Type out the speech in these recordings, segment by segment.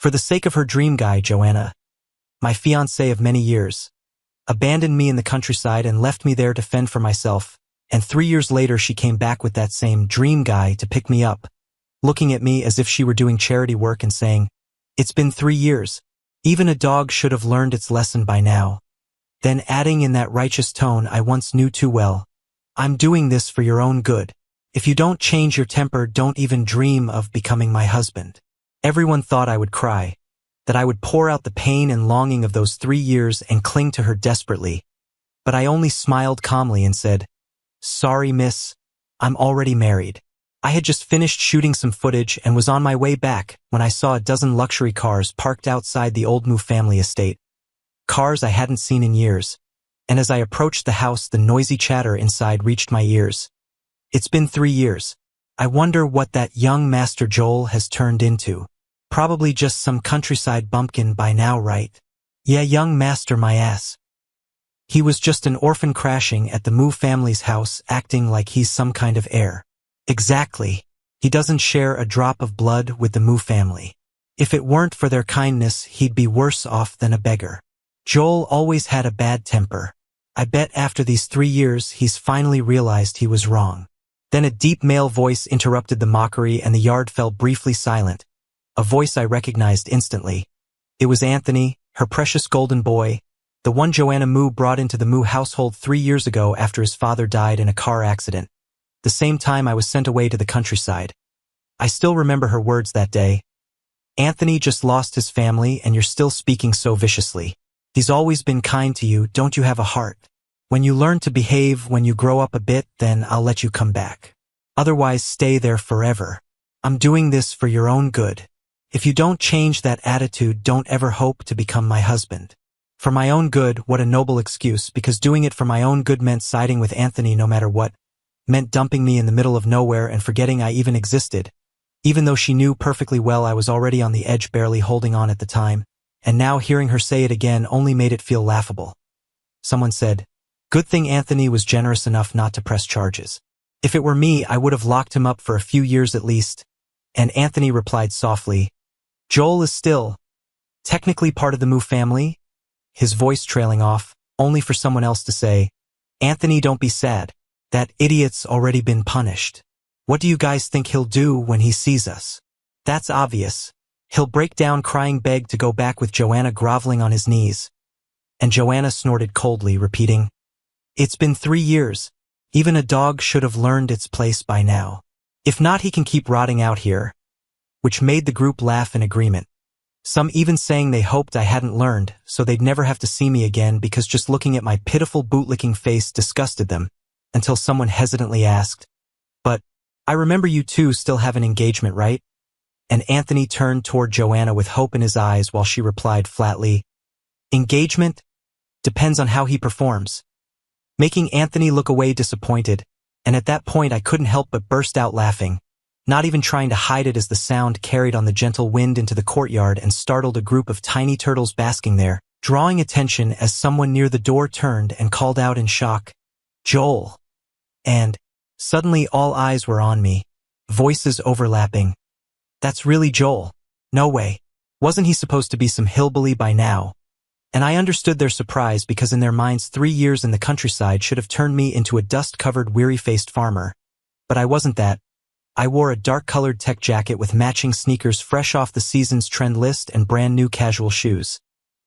For the sake of her dream guy, Joanna, my fiancée of many years, abandoned me in the countryside and left me there to fend for myself, and 3 years later she came back with that same dream guy to pick me up, looking at me as if she were doing charity work and saying, "It's been 3 years. Even a dog should have learned its lesson by now." Then adding in that righteous tone I once knew too well, "I'm doing this for your own good. If you don't change your temper, don't even dream of becoming my husband." Everyone thought I would cry, that I would pour out the pain and longing of those 3 years and cling to her desperately. But I only smiled calmly and said, "Sorry, miss, I'm already married." I had just finished shooting some footage and was on my way back when I saw a dozen luxury cars parked outside the old Moo family estate. Cars I hadn't seen in years, and as I approached the house the noisy chatter inside reached my ears. It's been 3 years. I wonder what that young Master Joel has turned into. Probably just some countryside bumpkin by now, right? Yeah, young master my ass. He was just an orphan crashing at the Moo family's house acting like he's some kind of heir. Exactly. He doesn't share a drop of blood with the Moo family. If it weren't for their kindness, he'd be worse off than a beggar. Joel always had a bad temper. I bet after these 3 years he's finally realized he was wrong. Then a deep male voice interrupted the mockery and the yard fell briefly silent. A voice I recognized instantly. It was Anthony, her precious golden boy, the one Joanna Moo brought into the Moo household 3 years ago after his father died in a car accident. The same time I was sent away to the countryside. I still remember her words that day. "Anthony just lost his family and you're still speaking so viciously. He's always been kind to you, don't you have a heart? When you learn to behave when you grow up a bit, then I'll let you come back. Otherwise stay there forever. I'm doing this for your own good. If you don't change that attitude, don't ever hope to become my husband." For my own good, what a noble excuse, because doing it for my own good meant siding with Anthony no matter what, meant dumping me in the middle of nowhere and forgetting I even existed, even though she knew perfectly well I was already on the edge, barely holding on at the time, and now hearing her say it again only made it feel laughable. Someone said, "Good thing Anthony was generous enough not to press charges. If it were me, I would have locked him up for a few years at least." And Anthony replied softly, "Joel is still technically part of the Moo family," his voice trailing off, only for someone else to say, "Anthony, don't be sad. That idiot's already been punished. What do you guys think he'll do when he sees us? That's obvious. He'll break down crying, beg to go back with Joanna groveling on his knees." And Joanna snorted coldly, repeating, "It's been 3 years. Even a dog should have learned its place by now. If not, he can keep rotting out here." Which made the group laugh in agreement. Some even saying they hoped I hadn't learned, so they'd never have to see me again, because just looking at my pitiful bootlicking face disgusted them, until someone hesitantly asked, "But I remember you two still have an engagement, right?" And Anthony turned toward Joanna with hope in his eyes while she replied flatly, "Engagement? Depends on how he performs." Making Anthony look away disappointed, and at that point I couldn't help but burst out laughing, not even trying to hide it as the sound carried on the gentle wind into the courtyard and startled a group of tiny turtles basking there, drawing attention as someone near the door turned and called out in shock, "Joel!" And suddenly all eyes were on me, voices overlapping. "That's really Joel? No way. Wasn't he supposed to be some hillbilly by now?" And I understood their surprise, because in their minds 3 years in the countryside should have turned me into a dust-covered, weary-faced farmer. But I wasn't that. I wore a dark-colored tech jacket with matching sneakers fresh off the season's trend list and brand-new casual shoes.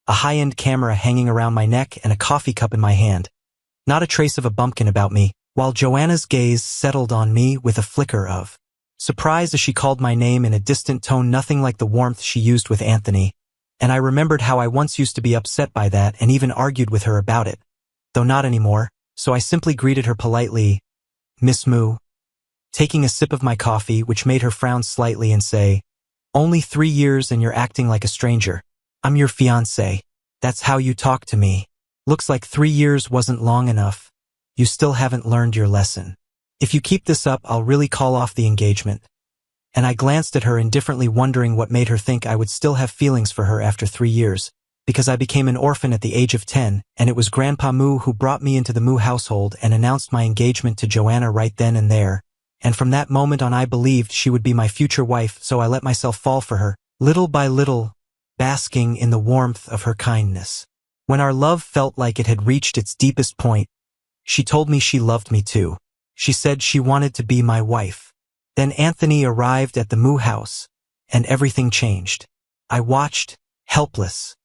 A high-end camera hanging around my neck and a coffee cup in my hand. Not a trace of a bumpkin about me, while Joanna's gaze settled on me with a flicker of surprise as she called my name in a distant tone, nothing like the warmth she used with Anthony. And I remembered how I once used to be upset by that and even argued with her about it, though not anymore, so I simply greeted her politely, "Miss Moo," taking a sip of my coffee, which made her frown slightly and say, "Only 3 years and you're acting like a stranger. I'm your fiancé. That's how you talk to me. Looks like 3 years wasn't long enough. You still haven't learned your lesson. If you keep this up, I'll really call off the engagement." And I glanced at her indifferently, wondering what made her think I would still have feelings for her after 3 years, because I became an orphan at the age of 10, and it was Grandpa Moo who brought me into the Moo household and announced my engagement to Joanna right then and there, and from that moment on I believed she would be my future wife, so I let myself fall for her, little by little, basking in the warmth of her kindness. When our love felt like it had reached its deepest point, she told me she loved me too. She said she wanted to be my wife. Then Anthony arrived at the Moo house, and everything changed. I watched, helpless,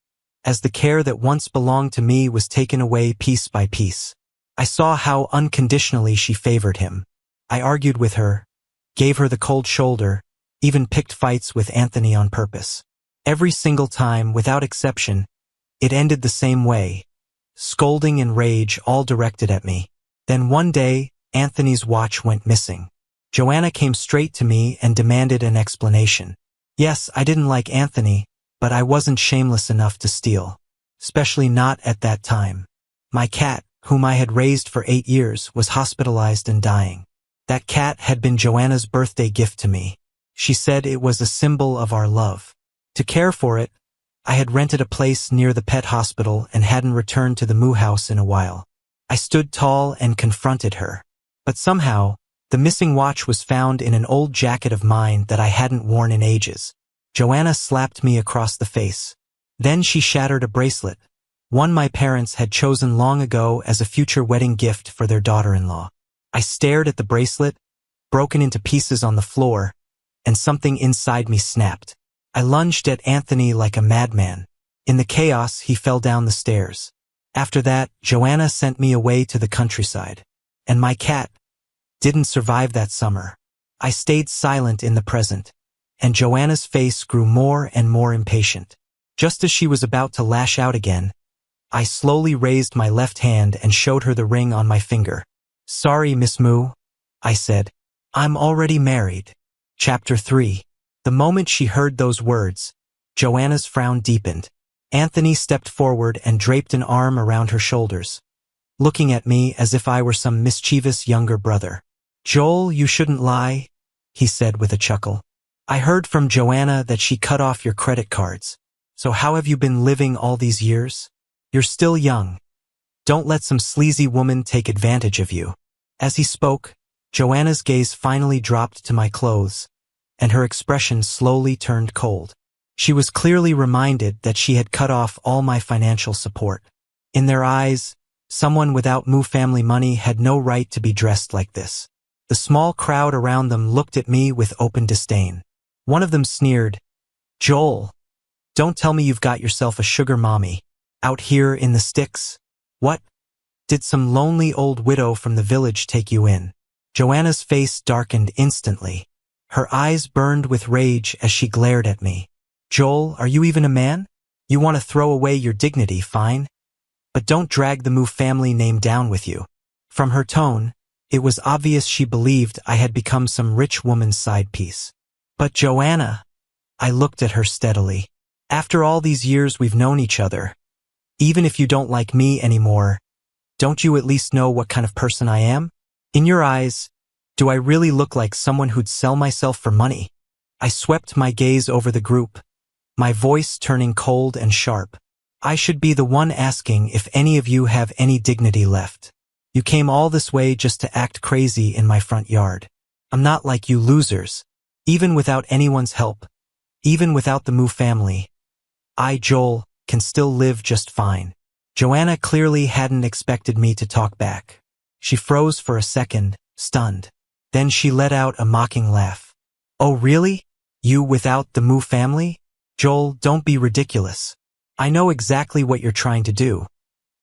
as the care that once belonged to me was taken away piece by piece. I saw how unconditionally she favored him. I argued with her, gave her the cold shoulder, even picked fights with Anthony on purpose. Every single time, without exception, it ended the same way, scolding and rage all directed at me. Then one day, Anthony's watch went missing. Joanna came straight to me and demanded an explanation. Yes, I didn't like Anthony, but I wasn't shameless enough to steal. Especially not at that time. My cat, whom I had raised for 8 years, was hospitalized and dying. That cat had been Joanna's birthday gift to me. She said it was a symbol of our love. To care for it, I had rented a place near the pet hospital and hadn't returned to the Moo house in a while. I stood tall and confronted her. But somehow, the missing watch was found in an old jacket of mine that I hadn't worn in ages. Joanna slapped me across the face. Then she shattered a bracelet, one my parents had chosen long ago as a future wedding gift for their daughter-in-law. I stared at the bracelet, broken into pieces on the floor, and something inside me snapped. I lunged at Anthony like a madman. In the chaos, he fell down the stairs. After that, Joanna sent me away to the countryside. And my cat didn't survive that summer. I stayed silent in the present, and Joanna's face grew more and more impatient. Just as she was about to lash out again, I slowly raised my left hand and showed her the ring on my finger. "Sorry, Miss Moo," I said. "I'm already married." Chapter 3. The moment she heard those words, Joanna's frown deepened. Anthony stepped forward and draped an arm around her shoulders, looking at me as if I were some mischievous younger brother. "Joel, you shouldn't lie," he said with a chuckle. "I heard from Joanna that she cut off your credit cards. So how have you been living all these years? You're still young. Don't let some sleazy woman take advantage of you." As he spoke, Joanna's gaze finally dropped to my clothes, and her expression slowly turned cold. She was clearly reminded that she had cut off all my financial support. In their eyes, someone without Moo family money had no right to be dressed like this. The small crowd around them looked at me with open disdain. One of them sneered, "Joel, don't tell me you've got yourself a sugar mommy out here in the sticks. What? Did some lonely old widow from the village take you in?" Joanna's face darkened instantly. Her eyes burned with rage as she glared at me. "Joel, are you even a man? You want to throw away your dignity, fine. But don't drag the Moo family name down with you." From her tone, it was obvious she believed I had become some rich woman's side piece. "But Joanna," I looked at her steadily. "After all these years we've known each other, even if you don't like me anymore, don't you at least know what kind of person I am? In your eyes, do I really look like someone who'd sell myself for money?" I swept my gaze over the group, my voice turning cold and sharp. "I should be the one asking if any of you have any dignity left. You came all this way just to act crazy in my front yard. I'm not like you losers. Even without anyone's help, even without the Moo family, I, Joel, can still live just fine." Joanna clearly hadn't expected me to talk back. She froze for a second, stunned. Then she let out a mocking laugh. "Oh really? You without the Moo family? Joel, don't be ridiculous. I know exactly what you're trying to do.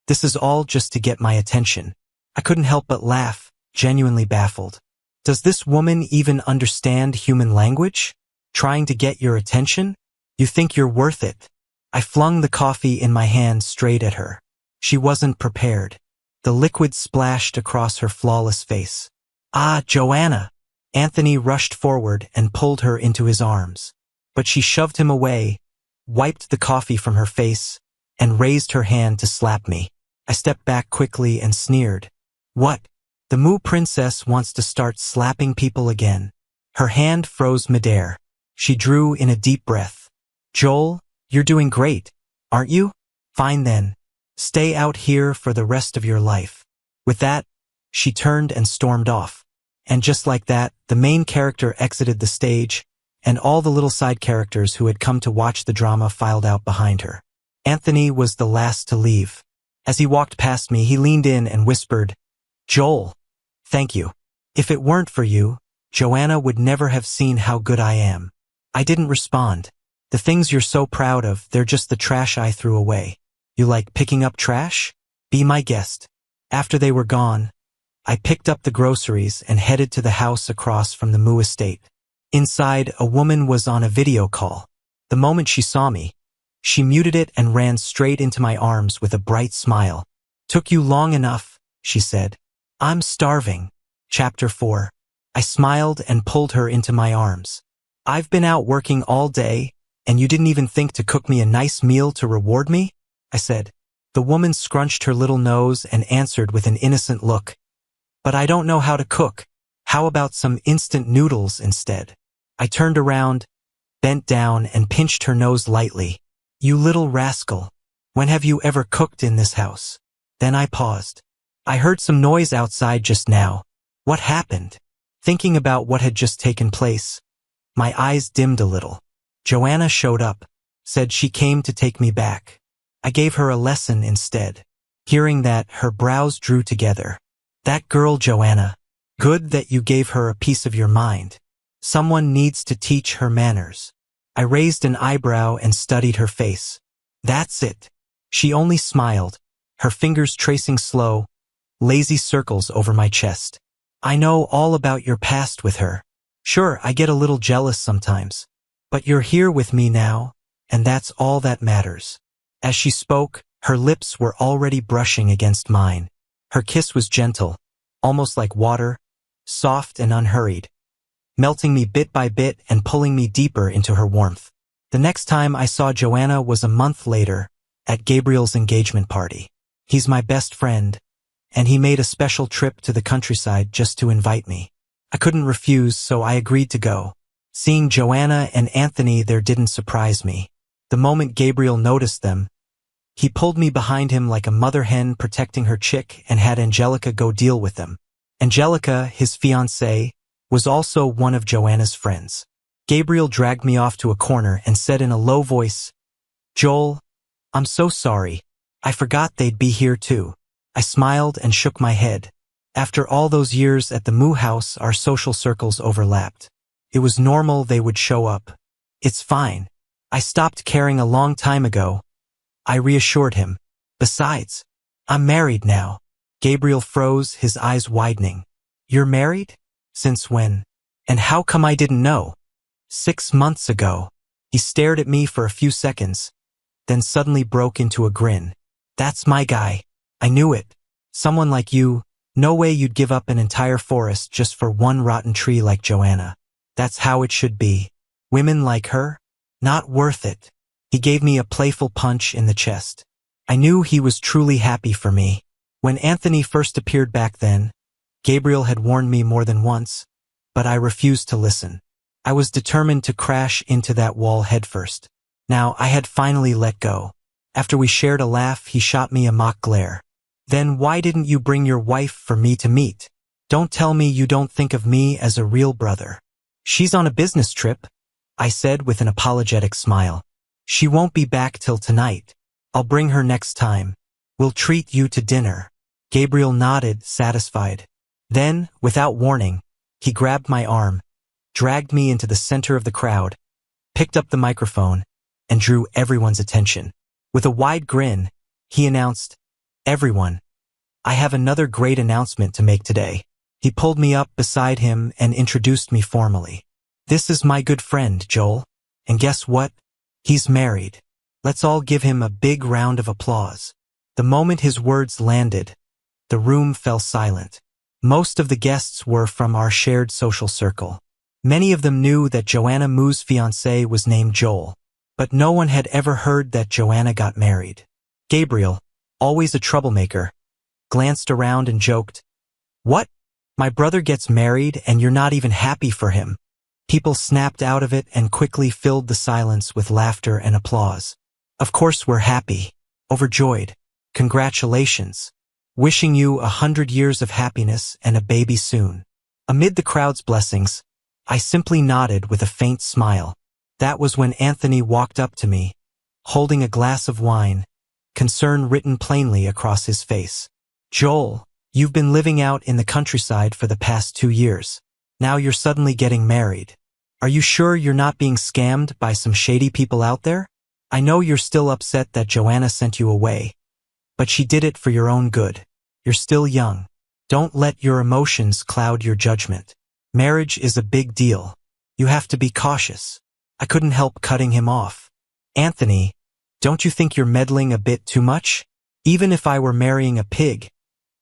This is all just to get my attention." I couldn't help but laugh, genuinely baffled. Does this woman even understand human language? Trying to get your attention? You think you're worth it? I flung the coffee in my hand straight at her. She wasn't prepared. The liquid splashed across her flawless face. "Ah, Joanna!" Anthony rushed forward and pulled her into his arms. But she shoved him away, wiped the coffee from her face, and raised her hand to slap me. I stepped back quickly and sneered. "What? The Moo princess wants to start slapping people again?" Her hand froze midair. She drew in a deep breath. "Joel, you're doing great, aren't you? Fine then. Stay out here for the rest of your life." With that, she turned and stormed off. And just like that, the main character exited the stage, and all the little side characters who had come to watch the drama filed out behind her. Anthony was the last to leave. As he walked past me, he leaned in and whispered, "Joel, thank you. If it weren't for you, Joanna would never have seen how good I am." I didn't respond. "The things you're so proud of, they're just the trash I threw away. You like picking up trash? Be my guest." After they were gone, I picked up the groceries and headed to the house across from the Moo estate. Inside, a woman was on a video call. The moment she saw me, she muted it and ran straight into my arms with a bright smile. "Took you long enough," she said. "I'm starving." Chapter 4. I smiled and pulled her into my arms. "I've been out working all day, and you didn't even think to cook me a nice meal to reward me?" I said. The woman scrunched her little nose and answered with an innocent look. "But I don't know how to cook. How about some instant noodles instead?" I turned around, bent down, and pinched her nose lightly. "You little rascal. When have you ever cooked in this house?" Then I paused. "I heard some noise outside just now. What happened?" Thinking about what had just taken place, my eyes dimmed a little. Joanna showed up, said she came to take me back. I gave her a lesson instead. Hearing that, her brows drew together. "That girl, Joanna. Good that you gave her a piece of your mind. Someone needs to teach her manners." I raised an eyebrow and studied her face. "That's it." She only smiled, her fingers tracing slow, lazy circles over my chest. "I know all about your past with her. Sure, I get a little jealous sometimes. But you're here with me now, and that's all that matters." As she spoke, her lips were already brushing against mine. Her kiss was gentle, almost like water, soft and unhurried, melting me bit by bit and pulling me deeper into her warmth. The next time I saw Joanna was a month later, at Gabriel's engagement party. He's my best friend, and he made a special trip to the countryside just to invite me. I couldn't refuse, so I agreed to go. Seeing Joanna and Anthony there didn't surprise me. The moment Gabriel noticed them, he pulled me behind him like a mother hen protecting her chick and had Angelica go deal with them. Angelica, his fiancée, was also one of Joanna's friends. Gabriel dragged me off to a corner and said in a low voice, "Joel, I'm so sorry. I forgot they'd be here too." I smiled and shook my head. After all those years at the Moo house, our social circles overlapped. It was normal they would show up. "It's fine. I stopped caring a long time ago," I reassured him. "Besides, I'm married now." Gabriel froze, his eyes widening. "You're married? Since when? And how come I didn't know?" 6 months ago." He stared at me for a few seconds, then suddenly broke into a grin. "That's my guy. I knew it. Someone like you, no way you'd give up an entire forest just for one rotten tree like Joanna. That's how it should be. Women like her? Not worth it." He gave me a playful punch in the chest. I knew he was truly happy for me. When Anthony first appeared back then, Gabriel had warned me more than once, but I refused to listen. I was determined to crash into that wall headfirst. Now I had finally let go. After we shared a laugh, he shot me a mock glare. "Then why didn't you bring your wife for me to meet? Don't tell me you don't think of me as a real brother." "She's on a business trip," I said with an apologetic smile. "She won't be back till tonight. I'll bring her next time. We'll treat you to dinner." Gabriel nodded, satisfied. Then, without warning, he grabbed my arm, dragged me into the center of the crowd, picked up the microphone, and drew everyone's attention. With a wide grin, he announced, "Everyone, I have another great announcement to make today." He pulled me up beside him and introduced me formally. "This is my good friend, Joel. And guess what? He's married. Let's all give him a big round of applause." The moment his words landed, the room fell silent. Most of the guests were from our shared social circle. Many of them knew that Joanna Moo's fiancé was named Joel, but no one had ever heard that Joanna got married. Gabriel, always a troublemaker, glanced around and joked, "What? My brother gets married and you're not even happy for him?" People snapped out of it and quickly filled the silence with laughter and applause. "Of course we're happy. Overjoyed. Congratulations. Wishing you 100 years of happiness and a baby soon." Amid the crowd's blessings, I simply nodded with a faint smile. That was when Anthony walked up to me, holding a glass of wine, concern written plainly across his face. Joel, you've been living out in the countryside for the past 2 years. Now you're suddenly getting married. Are you sure you're not being scammed by some shady people out there? I know you're still upset that Joanna sent you away, but she did it for your own good. You're still young. Don't let your emotions cloud your judgment. Marriage is a big deal. You have to be cautious. I couldn't help cutting him off. Anthony, don't you think you're meddling a bit too much? Even if I were marrying a pig,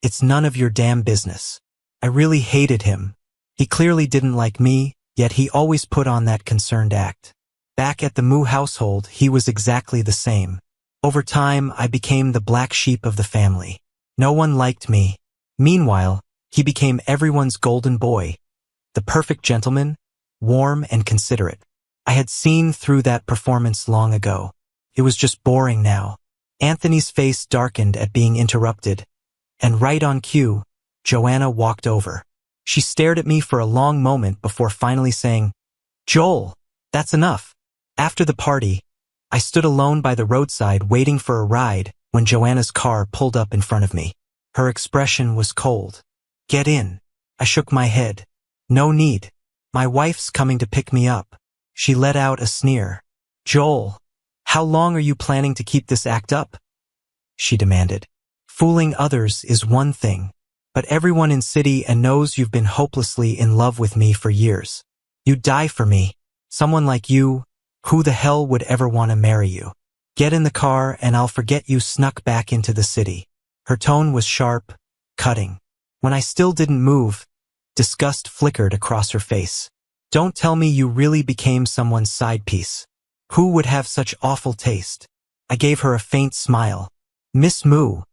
it's none of your damn business. I really hated him. He clearly didn't like me, yet he always put on that concerned act. Back at the Moo household, he was exactly the same. Over time, I became the black sheep of the family. No one liked me. Meanwhile, he became everyone's golden boy, the perfect gentleman, warm and considerate. I had seen through that performance long ago. It was just boring now. Anthony's face darkened at being interrupted, and right on cue, Joanna walked over. She stared at me for a long moment before finally saying, "Joel, that's enough." After the party, I stood alone by the roadside waiting for a ride when Joanna's car pulled up in front of me. Her expression was cold. "Get in." I shook my head. "No need. My wife's coming to pick me up." She let out a sneer. "Joel, how long are you planning to keep this act up?" she demanded. "Fooling others is one thing, but everyone in city and knows you've been hopelessly in love with me for years. You'd die for me. Someone like you, who the hell would ever want to marry you? Get in the car and I'll forget you snuck back into the city." Her tone was sharp, cutting. When I still didn't move, disgust flickered across her face. "Don't tell me you really became someone's side piece. Who would have such awful taste?" I gave her a faint smile. "Miss Moo,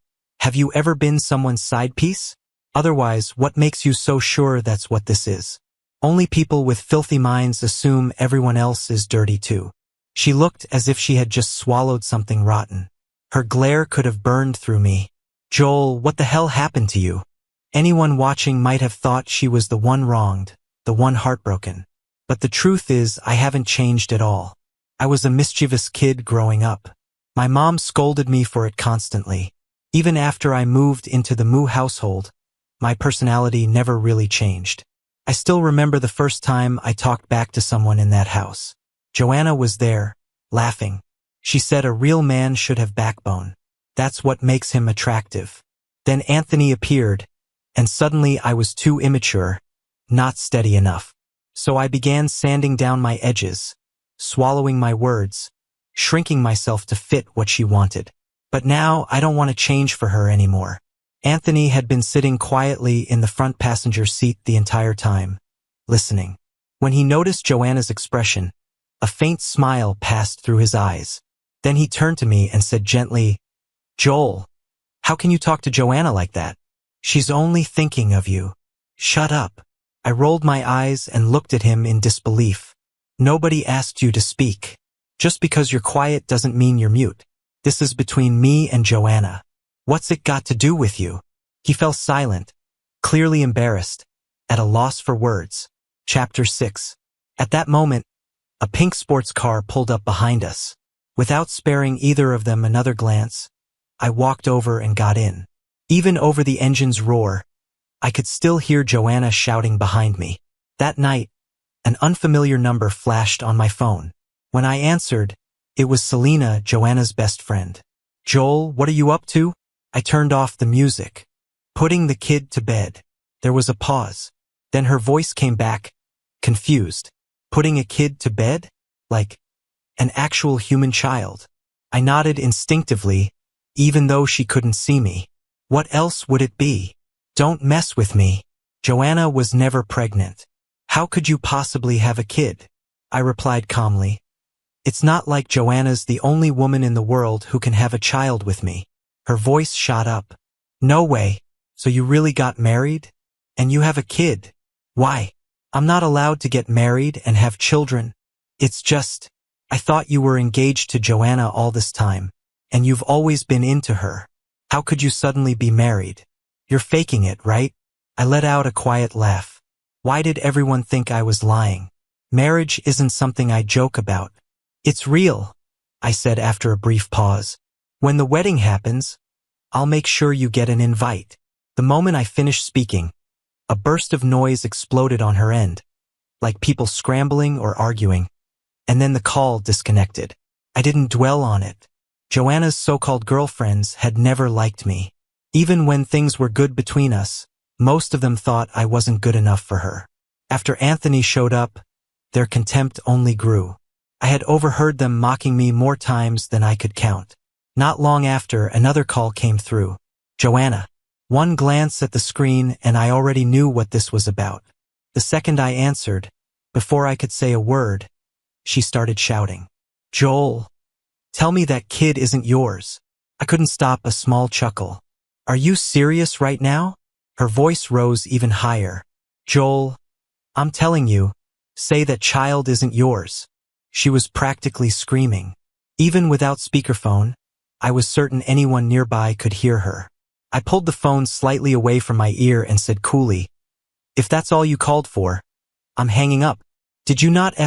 have you ever been someone's side piece? Otherwise, what makes you so sure that's what this is? Only people with filthy minds assume everyone else is dirty too." She looked as if she had just swallowed something rotten. Her glare could have burned through me. "Joel, what the hell happened to you?" Anyone watching might have thought she was the one wronged, the one heartbroken. But the truth is, I haven't changed at all. I was a mischievous kid growing up. My mom scolded me for it constantly. Even after I moved into the Moo household, my personality never really changed. I still remember the first time I talked back to someone in that house. Joanna was there, laughing. She said a real man should have backbone. That's what makes him attractive. Then Anthony appeared, and suddenly I was too immature, not steady enough. So I began sanding down my edges, swallowing my words, shrinking myself to fit what she wanted. But now I don't want to change for her anymore. Anthony had been sitting quietly in the front passenger seat the entire time, listening. When he noticed Joanna's expression, a faint smile passed through his eyes. Then he turned to me and said gently, "Joel, how can you talk to Joanna like that? She's only thinking of you. Shut up." I rolled my eyes and looked at him in disbelief. "Nobody asked you to speak. Just because you're quiet doesn't mean you're mute. This is between me and Joanna. What's it got to do with you?" He fell silent, clearly embarrassed, at a loss for words. Chapter 6. At that moment, a pink sports car pulled up behind us. Without sparing either of them another glance, I walked over and got in. Even over the engine's roar, I could still hear Joanna shouting behind me. That night, an unfamiliar number flashed on my phone. When I answered, it was Selena, Joanna's best friend. "Joel, what are you up to?" I turned off the music. "Putting the kid to bed." There was a pause. Then her voice came back, confused. "Putting a kid to bed? Like an actual human child?" I nodded instinctively, even though she couldn't see me. "What else would it be?" "Don't mess with me. Joanna was never pregnant. How could you possibly have a kid?" I replied calmly. "It's not like Joanna's the only woman in the world who can have a child with me." Her voice shot up. "No way. So you really got married? And you have a kid? Why? I'm not allowed to get married and have children. It's just, I thought you were engaged to Joanna all this time, and you've always been into her. How could you suddenly be married? You're faking it, right?" I let out a quiet laugh. Why did everyone think I was lying? Marriage isn't something I joke about. It's real, I said after a brief pause. When the wedding happens, I'll make sure you get an invite. The moment I finished speaking, a burst of noise exploded on her end, like people scrambling or arguing, and then the call disconnected. I didn't dwell on it. Joanna's so-called girlfriends had never liked me. Even when things were good between us, most of them thought I wasn't good enough for her. After Anthony showed up, their contempt only grew. I had overheard them mocking me more times than I could count. Not long after, another call came through. Joanna. One glance at the screen and I already knew what this was about. The second I answered, before I could say a word, she started shouting. Joel, tell me that kid isn't yours. I couldn't stop a small chuckle. Are you serious right now? Her voice rose even higher. Joel, I'm telling you, say that child isn't yours. She was practically screaming. Even without speakerphone, I was certain anyone nearby could hear her. I pulled the phone slightly away from my ear and said coolly, if that's all you called for, I'm hanging up. Did you not *****ing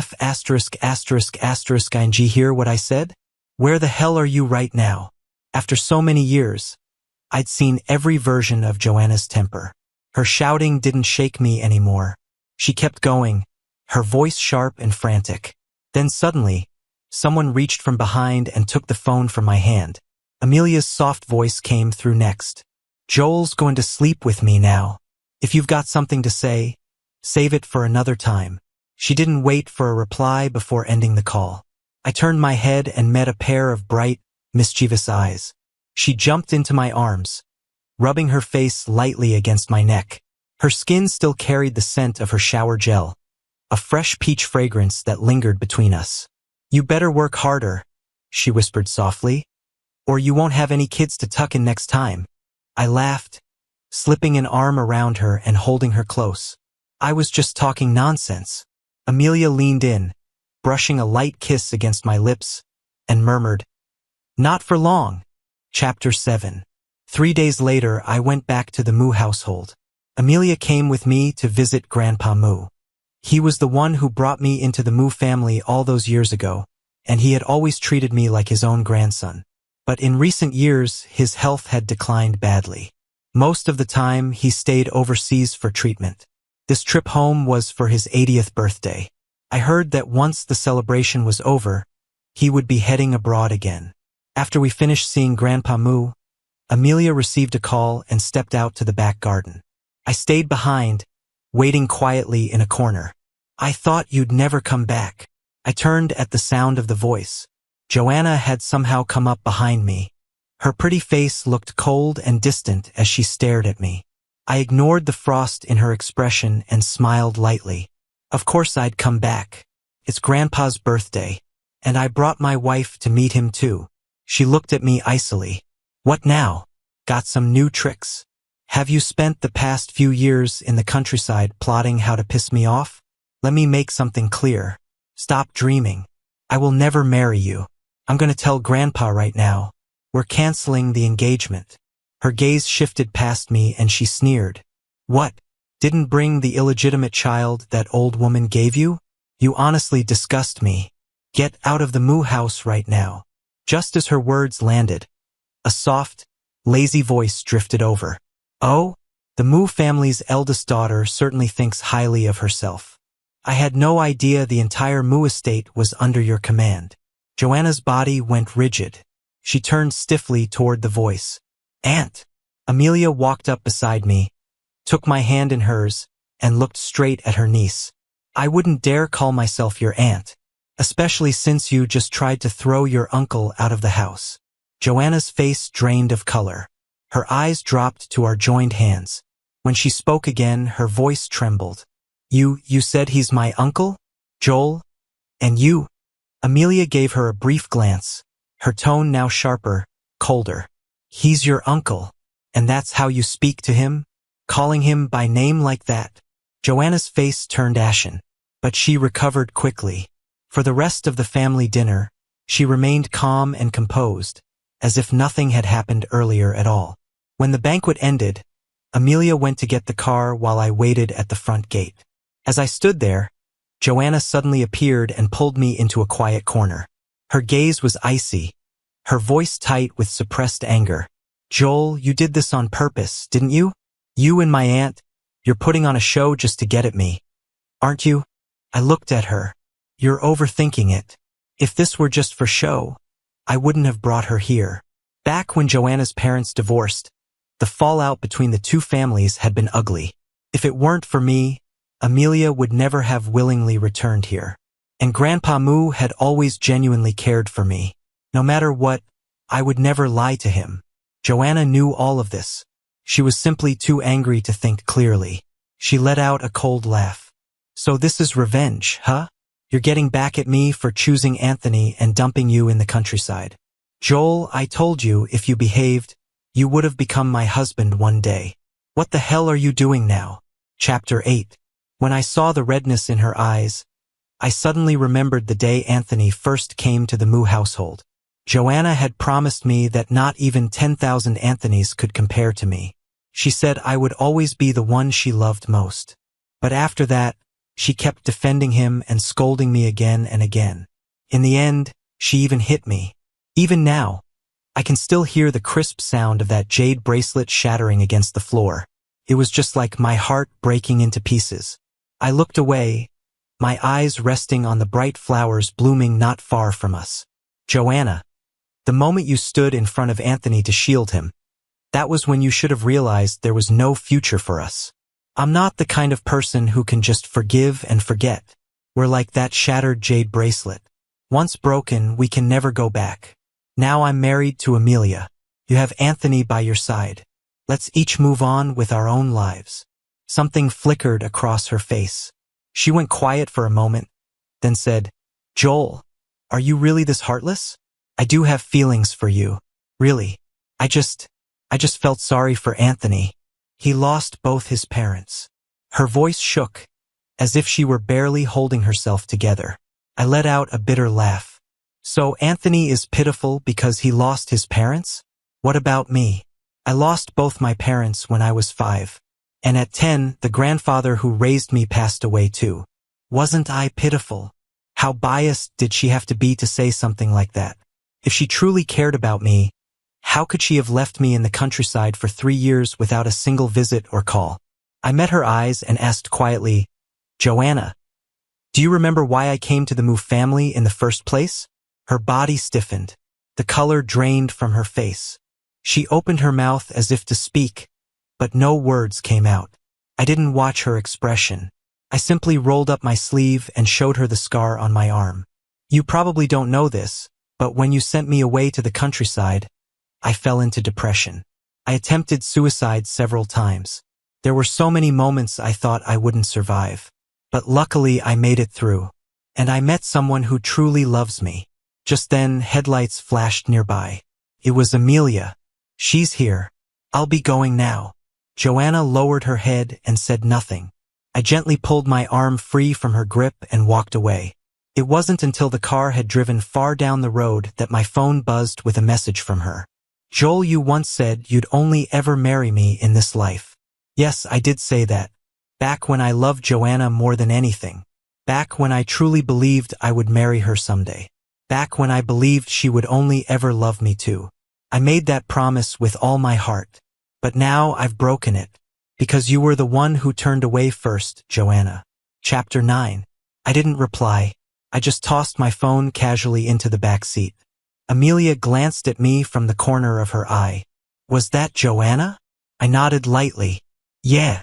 hear what I said? Where the hell are you right now? After so many years, I'd seen every version of Joanna's temper. Her shouting didn't shake me anymore. She kept going, her voice sharp and frantic. Then suddenly, someone reached from behind and took the phone from my hand. Amelia's soft voice came through next. Joel's going to sleep with me now. If you've got something to say, save it for another time. She didn't wait for a reply before ending the call. I turned my head and met a pair of bright, mischievous eyes. She jumped into my arms, rubbing her face lightly against my neck. Her skin still carried the scent of her shower gel, a fresh peach fragrance that lingered between us. You better work harder, she whispered softly, or you won't have any kids to tuck in next time. I laughed, slipping an arm around her and holding her close. I was just talking nonsense. Amelia leaned in, brushing a light kiss against my lips, and murmured, not for long. Chapter 7. 3 days later, I went back to the Moo household. Amelia came with me to visit Grandpa Moo. He was the one who brought me into the Moo family all those years ago, and he had always treated me like his own grandson. But in recent years, his health had declined badly. Most of the time, he stayed overseas for treatment. This trip home was for his 80th birthday. I heard that once the celebration was over, he would be heading abroad again. After we finished seeing Grandpa Moo, Amelia received a call and stepped out to the back garden. I stayed behind, waiting quietly in a corner. I thought you'd never come back. I turned at the sound of the voice. Joanna had somehow come up behind me. Her pretty face looked cold and distant as she stared at me. I ignored the frost in her expression and smiled lightly. Of course I'd come back. It's Grandpa's birthday, and I brought my wife to meet him too. She looked at me icily. What now? Got some new tricks? Have you spent the past few years in the countryside plotting how to piss me off? Let me make something clear. Stop dreaming. I will never marry you. I'm going to tell Grandpa right now. We're canceling the engagement. Her gaze shifted past me and she sneered. What? Didn't bring the illegitimate child that old woman gave you? You honestly disgust me. Get out of the Moo house right now. Just as her words landed, a soft, lazy voice drifted over. Oh? The Moo family's eldest daughter certainly thinks highly of herself. I had no idea the entire Moo estate was under your command. Joanna's body went rigid. She turned stiffly toward the voice. Aunt! Amelia walked up beside me, took my hand in hers, and looked straight at her niece. I wouldn't dare call myself your aunt, especially since you just tried to throw your uncle out of the house. Joanna's face drained of color. Her eyes dropped to our joined hands. When she spoke again, her voice trembled. You said he's my uncle? Joel? And you? Amelia gave her a brief glance, her tone now sharper, colder. He's your uncle, and that's how you speak to him? Calling him by name like that? Joanna's face turned ashen, but she recovered quickly. For the rest of the family dinner, she remained calm and composed, as if nothing had happened earlier at all. When the banquet ended, Amelia went to get the car while I waited at the front gate. As I stood there, Joanna suddenly appeared and pulled me into a quiet corner. Her gaze was icy, her voice tight with suppressed anger. "Joel, you did this on purpose, didn't you? You and my aunt, you're putting on a show just to get at me, aren't you?" I looked at her. "You're overthinking it. If this were just for show, I wouldn't have brought her here." Back when Joanna's parents divorced, the fallout between the two families had been ugly. If it weren't for me, Amelia would never have willingly returned here. And Grandpa Moo had always genuinely cared for me. No matter what, I would never lie to him. Joanna knew all of this. She was simply too angry to think clearly. She let out a cold laugh. "So this is revenge, huh? You're getting back at me for choosing Anthony and dumping you in the countryside. Joel, I told you if you behaved, you would have become my husband one day. What the hell are you doing now?" Chapter 8. When I saw the redness in her eyes, I suddenly remembered the day Anthony first came to the Moo household. Joanna had promised me that not even 10,000 Anthonys could compare to me. She said I would always be the one she loved most. But after that, she kept defending him and scolding me again and again. In the end, she even hit me. Even now, I can still hear the crisp sound of that jade bracelet shattering against the floor. It was just like my heart breaking into pieces. I looked away, my eyes resting on the bright flowers blooming not far from us. "Joanna, the moment you stood in front of Anthony to shield him, that was when you should have realized there was no future for us. I'm not the kind of person who can just forgive and forget. We're like that shattered jade bracelet. Once broken, we can never go back. Now I'm married to Amelia. You have Anthony by your side. Let's each move on with our own lives." Something flickered across her face. She went quiet for a moment, then said, "Joel, are you really this heartless? I do have feelings for you. Really. I just felt sorry for Anthony. He lost both his parents." Her voice shook, as if she were barely holding herself together. I let out a bitter laugh. "So Anthony is pitiful because he lost his parents? What about me? I lost both my parents when I was 5. And at 10, the grandfather who raised me passed away too. Wasn't I pitiful? How biased did she have to be to say something like that? If she truly cared about me, how could she have left me in the countryside for 3 years without a single visit or call?" I met her eyes and asked quietly, "Joanna, do you remember why I came to the Moo family in the first place?" Her body stiffened. The color drained from her face. She opened her mouth as if to speak, but no words came out. I didn't watch her expression. I simply rolled up my sleeve and showed her the scar on my arm. "You probably don't know this, but when you sent me away to the countryside, I fell into depression. I attempted suicide several times. There were so many moments I thought I wouldn't survive. But luckily I made it through. And I met someone who truly loves me." Just then, headlights flashed nearby. It was Amelia. "She's here. I'll be going now." Joanna lowered her head and said nothing. I gently pulled my arm free from her grip and walked away. It wasn't until the car had driven far down the road that my phone buzzed with a message from her. "Joel, you once said you'd only ever marry me in this life." Yes, I did say that. Back when I loved Joanna more than anything. Back when I truly believed I would marry her someday. Back when I believed she would only ever love me too. I made that promise with all my heart. But now I've broken it. Because you were the one who turned away first, Joanna. Chapter 9. I didn't reply. I just tossed my phone casually into the back seat. Amelia glanced at me from the corner of her eye. "Was that Joanna?" I nodded lightly. "Yeah.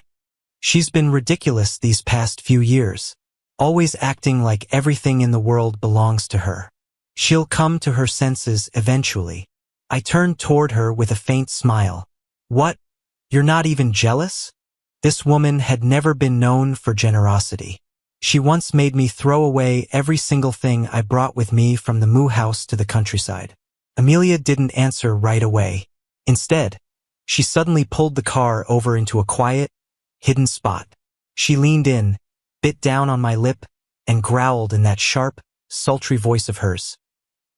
She's been ridiculous these past few years. Always acting like everything in the world belongs to her. She'll come to her senses eventually." I turned toward her with a faint smile. "What? You're not even jealous?" This woman had never been known for generosity. She once made me throw away every single thing I brought with me from the Moo house to the countryside. Amelia didn't answer right away. Instead, she suddenly pulled the car over into a quiet, hidden spot. She leaned in, bit down on my lip, and growled in that sharp, sultry voice of hers.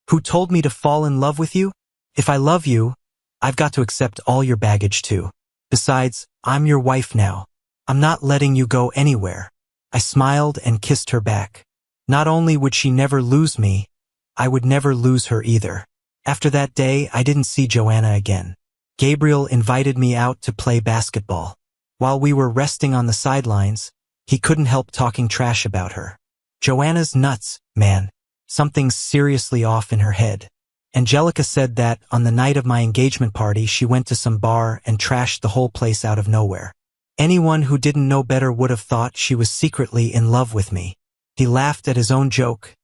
"Who told me to fall in love with you? If I love you, I've got to accept all your baggage too. Besides, I'm your wife now. I'm not letting you go anywhere." I smiled and kissed her back. Not only would she never lose me, I would never lose her either. After that day, I didn't see Joanna again. Gabriel invited me out to play basketball. While we were resting on the sidelines, he couldn't help talking trash about her. Joanna's nuts, man. Something's seriously off in her head. Angelica said that on the night of my engagement party, she went to some bar and trashed the whole place out of nowhere. Anyone who didn't know better would have thought she was secretly in love with me. He laughed at his own joke,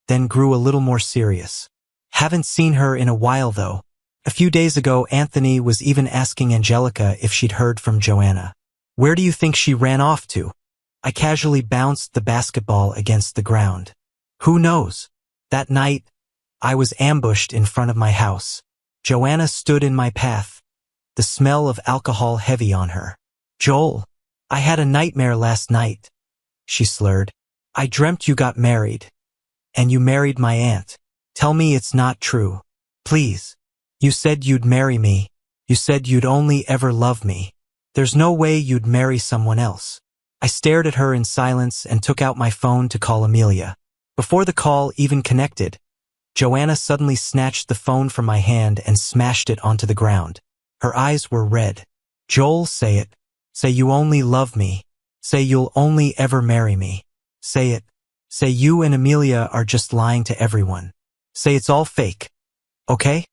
then grew a little more serious. Haven't seen her in a while though. A few days ago, Anthony was even asking Angelica if she'd heard from Joanna. Where do you think she ran off to? I casually bounced the basketball against the ground. Who knows? That night, I was ambushed in front of my house. Joanna stood in my path, the smell of alcohol heavy on her. Joel, I had a nightmare last night, she slurred. I dreamt you got married. And you married my aunt. Tell me it's not true. Please. You said you'd marry me. You said you'd only ever love me. There's no way you'd marry someone else. I stared at her in silence and took out my phone to call Amelia. Before the call even connected, Joanna suddenly snatched the phone from my hand and smashed it onto the ground. Her eyes were red. Joel, say it. Say you only love me. Say you'll only ever marry me. Say it. Say you and Amelia are just lying to everyone. Say it's all fake. Okay?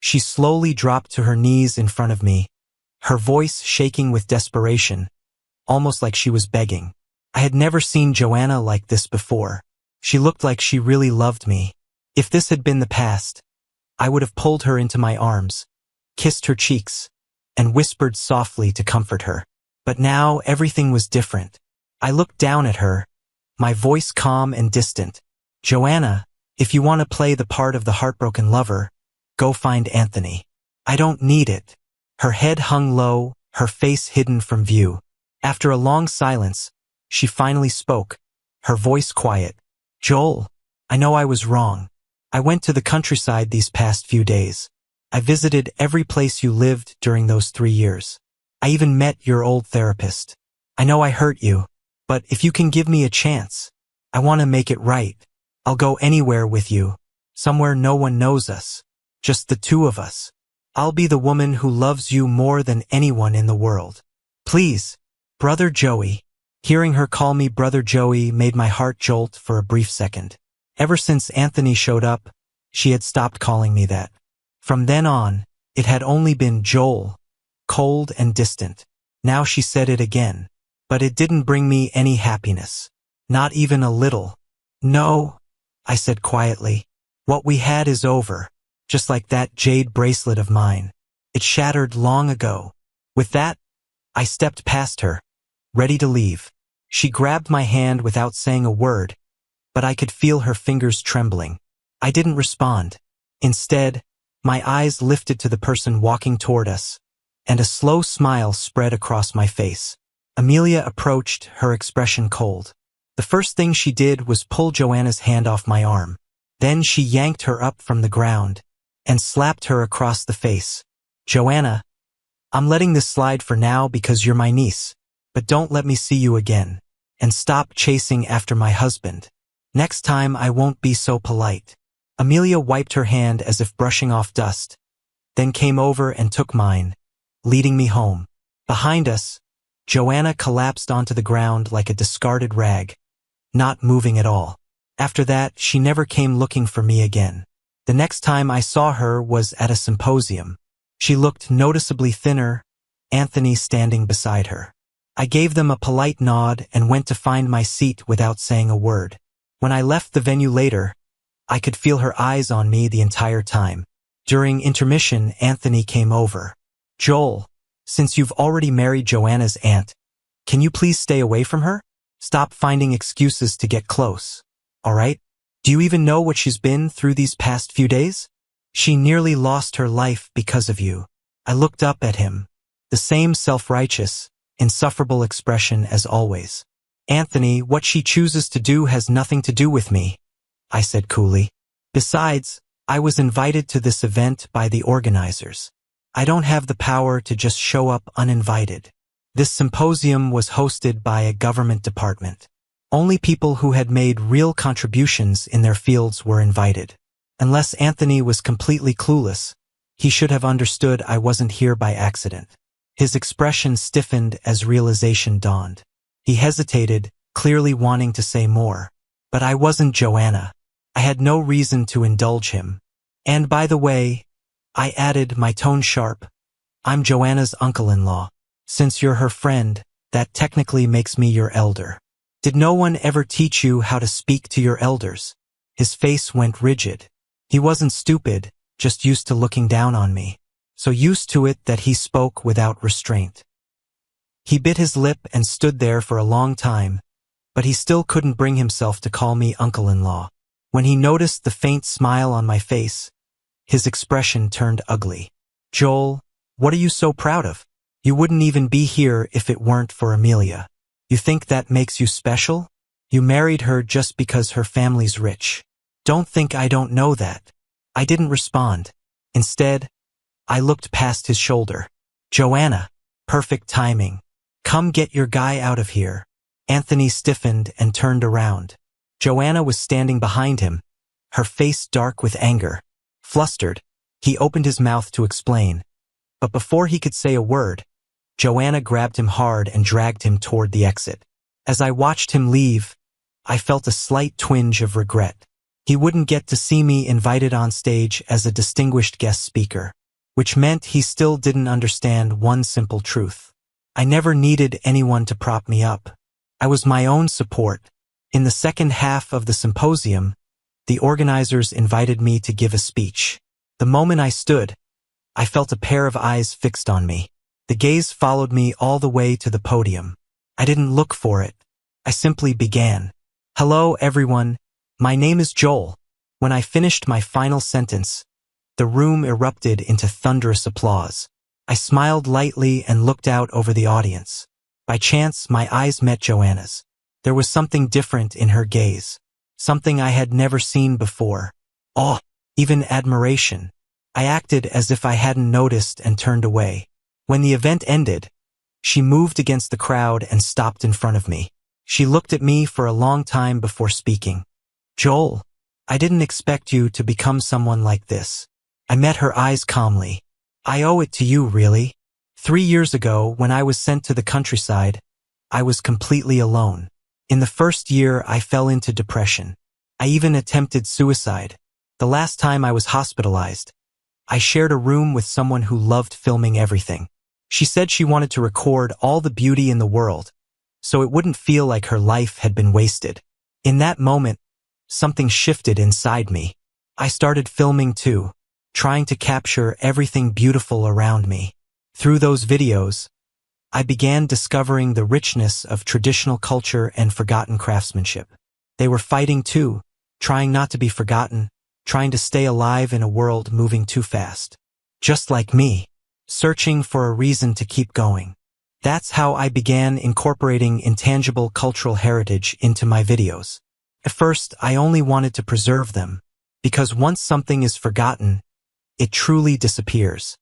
She slowly dropped to her knees in front of me, her voice shaking with desperation, almost like she was begging. I had never seen Joanna like this before. She looked like she really loved me. If this had been the past, I would have pulled her into my arms, kissed her cheeks, and whispered softly to comfort her. But now everything was different. I looked down at her, my voice calm and distant. Joanna, if you want to play the part of the heartbroken lover, go find Anthony. I don't need it. Her head hung low, her face hidden from view. After a long silence, she finally spoke, her voice quiet. Joel, I know I was wrong. I went to the countryside these past few days. I visited every place you lived during those 3 years. I even met your old therapist. I know I hurt you, but if you can give me a chance, I want to make it right. I'll go anywhere with you, somewhere no one knows us, just the two of us. I'll be the woman who loves you more than anyone in the world. Please, Brother Joey. Hearing her call me Brother Joey made my heart jolt for a brief second. Ever since Anthony showed up, she had stopped calling me that. From then on, it had only been Joel, cold and distant. Now she said it again. But it didn't bring me any happiness. Not even a little. No, I said quietly. What we had is over. Just like that jade bracelet of mine. It shattered long ago. With that, I stepped past her, ready to leave. She grabbed my hand without saying a word, but I could feel her fingers trembling. I didn't respond. Instead, my eyes lifted to the person walking toward us, and a slow smile spread across my face. Amelia approached, her expression cold. The first thing she did was pull Joanna's hand off my arm. Then she yanked her up from the ground and slapped her across the face. Joanna, I'm letting this slide for now because you're my niece, but don't let me see you again. And stop chasing after my husband. Next time I won't be so polite. Amelia wiped her hand as if brushing off dust, then came over and took mine, leading me home. Behind us, Joanna collapsed onto the ground like a discarded rag, not moving at all. After that, she never came looking for me again. The next time I saw her was at a symposium. She looked noticeably thinner, Anthony standing beside her. I gave them a polite nod and went to find my seat without saying a word. When I left the venue later, I could feel her eyes on me the entire time. During intermission, Anthony came over. Joel, since you've already married Joanna's aunt, can you please stay away from her? Stop finding excuses to get close, all right? Do you even know what she's been through these past few days? She nearly lost her life because of you. I looked up at him, the same self-righteous, insufferable expression as always. Anthony, what she chooses to do has nothing to do with me, I said coolly. Besides, I was invited to this event by the organizers. I don't have the power to just show up uninvited. This symposium was hosted by a government department. Only people who had made real contributions in their fields were invited. Unless Anthony was completely clueless, he should have understood I wasn't here by accident. His expression stiffened as realization dawned. He hesitated, clearly wanting to say more. But I wasn't Joanna. I had no reason to indulge him. And by the way, I added, my tone sharp, I'm Joanna's uncle-in-law. Since you're her friend, that technically makes me your elder. Did no one ever teach you how to speak to your elders? His face went rigid. He wasn't stupid, just used to looking down on me. So used to it that he spoke without restraint. He bit his lip and stood there for a long time, but he still couldn't bring himself to call me uncle-in-law. When he noticed the faint smile on my face, his expression turned ugly. Joel, what are you so proud of? You wouldn't even be here if it weren't for Amelia. You think that makes you special? You married her just because her family's rich. Don't think I don't know that. I didn't respond. Instead, I looked past his shoulder. Joanna. Perfect timing. Come get your guy out of here. Anthony stiffened and turned around. Joanna was standing behind him, her face dark with anger. Flustered, he opened his mouth to explain. But before he could say a word, Joanna grabbed him hard and dragged him toward the exit. As I watched him leave, I felt a slight twinge of regret. He wouldn't get to see me invited on stage as a distinguished guest speaker, which meant he still didn't understand one simple truth. I never needed anyone to prop me up. I was my own support. In the second half of the symposium, the organizers invited me to give a speech. The moment I stood, I felt a pair of eyes fixed on me. The gaze followed me all the way to the podium. I didn't look for it. I simply began. Hello, everyone. My name is Joel. When I finished my final sentence, the room erupted into thunderous applause. I smiled lightly and looked out over the audience. By chance, my eyes met Joanna's. There was something different in her gaze, something I had never seen before. Awe, even admiration. I acted as if I hadn't noticed and turned away. When the event ended, she moved against the crowd and stopped in front of me. She looked at me for a long time before speaking. Joel, I didn't expect you to become someone like this. I met her eyes calmly. I owe it to you, really. 3 years ago, when I was sent to the countryside, I was completely alone. In the first year, I fell into depression. I even attempted suicide. The last time I was hospitalized, I shared a room with someone who loved filming everything. She said she wanted to record all the beauty in the world, so it wouldn't feel like her life had been wasted. In that moment, something shifted inside me. I started filming too, trying to capture everything beautiful around me. Through those videos, I began discovering the richness of traditional culture and forgotten craftsmanship. They were fighting too, trying not to be forgotten, trying to stay alive in a world moving too fast. Just like me, searching for a reason to keep going. That's how I began incorporating intangible cultural heritage into my videos. At first, I only wanted to preserve them, because once something is forgotten, it truly disappears.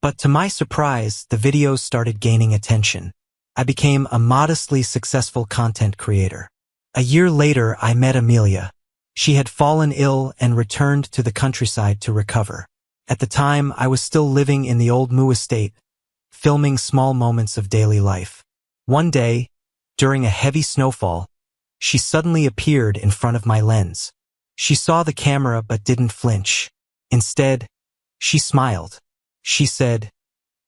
But to my surprise, the videos started gaining attention. I became a modestly successful content creator. A year later, I met Amelia. She had fallen ill and returned to the countryside to recover. At the time, I was still living in the old Moo estate, filming small moments of daily life. One day, during a heavy snowfall, she suddenly appeared in front of my lens. She saw the camera but didn't flinch. Instead, she smiled. She said,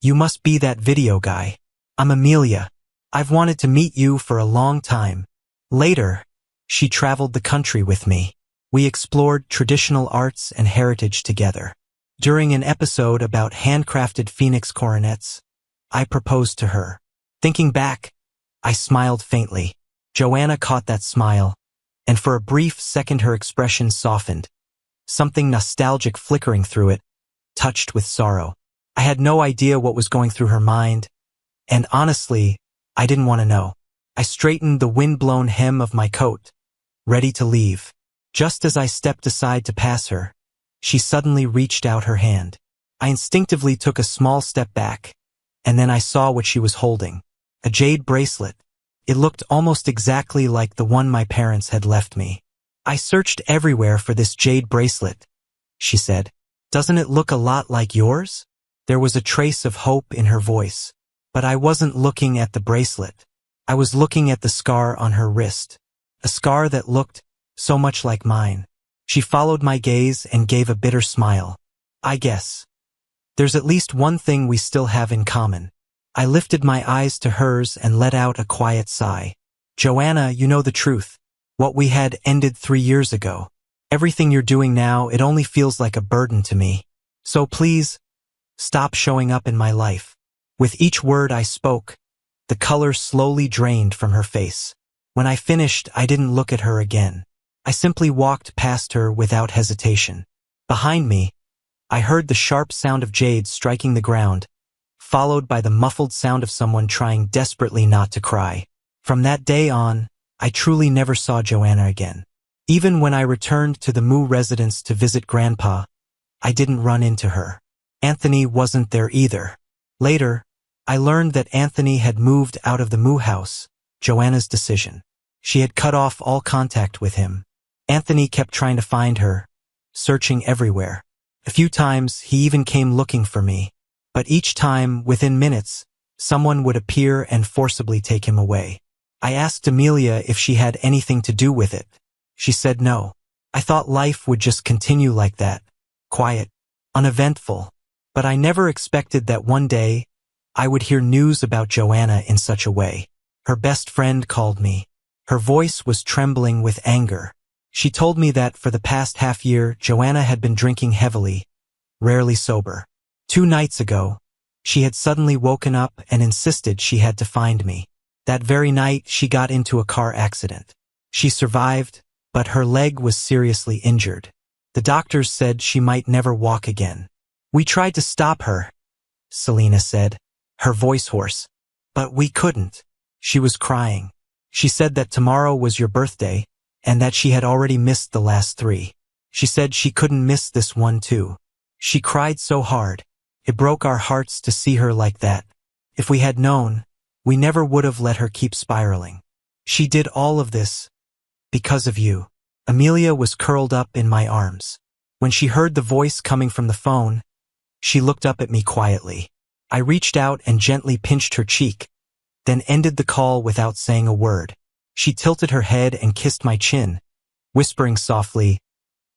"You must be that video guy. I'm Amelia. I've wanted to meet you for a long time." Later, she traveled the country with me. We explored traditional arts and heritage together. During an episode about handcrafted phoenix coronets, I proposed to her. Thinking back, I smiled faintly. Joanna caught that smile, and for a brief second her expression softened, something nostalgic flickering through it, touched with sorrow. I had no idea what was going through her mind, and honestly, I didn't want to know. I straightened the wind-blown hem of my coat, ready to leave. Just as I stepped aside to pass her, she suddenly reached out her hand. I instinctively took a small step back, and then I saw what she was holding. A jade bracelet, It looked almost exactly like the one my parents had left me. I searched everywhere for this jade bracelet, she said. Doesn't it look a lot like yours? There was a trace of hope in her voice. But I wasn't looking at the bracelet. I was looking at the scar on her wrist. A scar that looked so much like mine. She followed my gaze and gave a bitter smile. I guess there's at least one thing we still have in common. I lifted my eyes to hers and let out a quiet sigh. Joanna, you know the truth. What we had ended 3 years ago. Everything you're doing now, it only feels like a burden to me. So please, stop showing up in my life. With each word I spoke, the color slowly drained from her face. When I finished, I didn't look at her again. I simply walked past her without hesitation. Behind me, I heard the sharp sound of jade striking the ground, followed by the muffled sound of someone trying desperately not to cry. From that day on, I truly never saw Joanna again. Even when I returned to the Moo residence to visit Grandpa, I didn't run into her. Anthony wasn't there either. Later, I learned that Anthony had moved out of the Moo house, Joanna's decision. She had cut off all contact with him. Anthony kept trying to find her, searching everywhere. A few times, he even came looking for me. But each time, within minutes, someone would appear and forcibly take him away. I asked Amelia if she had anything to do with it. She said no. I thought life would just continue like that, quiet, uneventful. But I never expected that one day, I would hear news about Joanna in such a way. Her best friend called me. Her voice was trembling with anger. She told me that for the past half year, Joanna had been drinking heavily, rarely sober. 2 nights ago, she had suddenly woken up and insisted she had to find me. That very night, she got into a car accident. She survived, but her leg was seriously injured. The doctors said she might never walk again. We tried to stop her, Selena said, her voice hoarse. But we couldn't. She was crying. She said that tomorrow was your birthday, and that she had already missed the last 3. She said she couldn't miss this one too. She cried so hard. It broke our hearts to see her like that. If we had known, we never would have let her keep spiraling. She did all of this because of you. Amelia was curled up in my arms. When she heard the voice coming from the phone, she looked up at me quietly. I reached out and gently pinched her cheek, then ended the call without saying a word. She tilted her head and kissed my chin, whispering softly,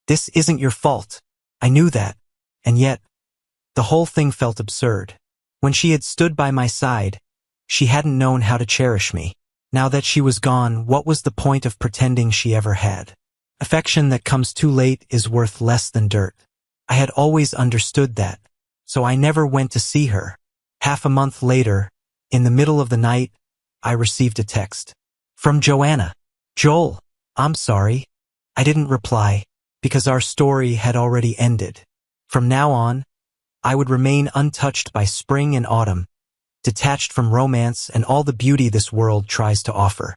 "This isn't your fault. I knew that." And yet, the whole thing felt absurd. When she had stood by my side, she hadn't known how to cherish me. Now that she was gone, what was the point of pretending she ever had? Affection that comes too late is worth less than dirt. I had always understood that, so I never went to see her. Half a month later, in the middle of the night, I received a text. From Joanna. "Joel, I'm sorry." I didn't reply, because our story had already ended. From now on, I would remain untouched by spring and autumn, detached from romance and all the beauty this world tries to offer.